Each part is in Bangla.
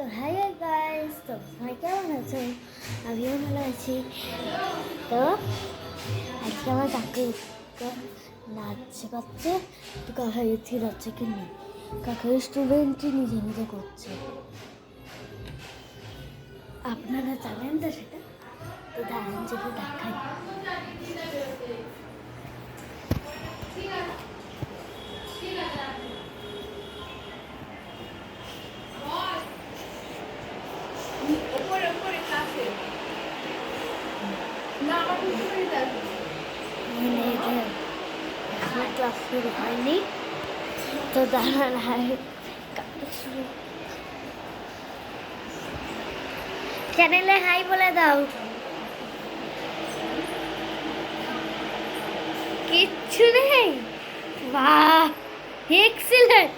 তো হাই গাইস, তো সবাই কেমন আছো? আমিও ভালো আছি। তো আজকে আমার কাকু তো নাচছে পাচ্ছে, তো কাকা ইচ্ছে যাচ্ছে কি না, কাকার স্টুডেন্টই নিজে নিজে করছে। আপনারা জানেন তো সেটা, তো দাঁড়ান যদি দেখাই। ক্লাস শুরু হয়নি, তো দাঁড়ান চ্যানেলে হাই বলে দাও। কিচ্ছু নেই, বাহ এক্সিলেন্ট।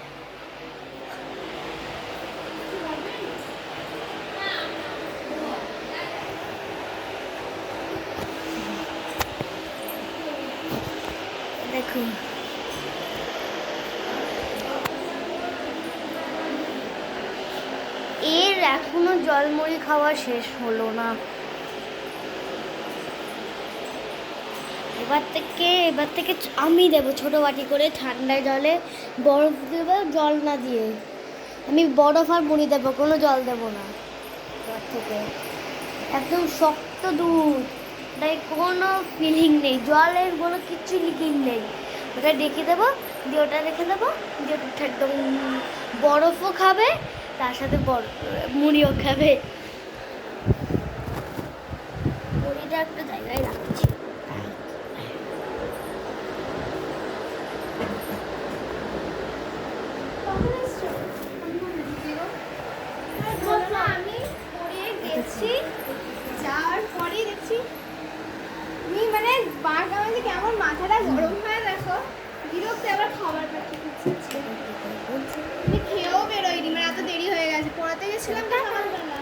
দেখুন এর এখনো জলমুড়ি খাওয়া শেষ হলো না। এবার থেকে আমি দেবো ছোট বাটি করে ঠান্ডা জলে বরফ দেবো, জল না দিয়ে। আমি বরফ আর মুড়ি দেবো, কোনো জল দেবো না। এবার থেকে একদম শক্ত দুধ, তাই কোনো ফিলিং নেই, জলের কোনো কিচ্ছু লিকিং নেই। ওটা রেখে দেবো, দিয়ে ওটা রেখে দেবো, দিয়ে একদম বরফও খাবে, তার সাথে মুড়িও খাবে। মুড়িটা একটা জায়গায় রাখছি। আমি পড়ে গেছি, যাওয়ার পরেই দেখছি তুমি মানে বারটা মানে কেমন মাথাটা গরম হয়ে দেখো, বিরক্ত। আবার খাবার পাচ্ছি, তুমি খেয়েও বেরোয়নি, মানে এত দেরি হয়ে গেছে। পড়াতে গেছিলাম তো সকালবেলা।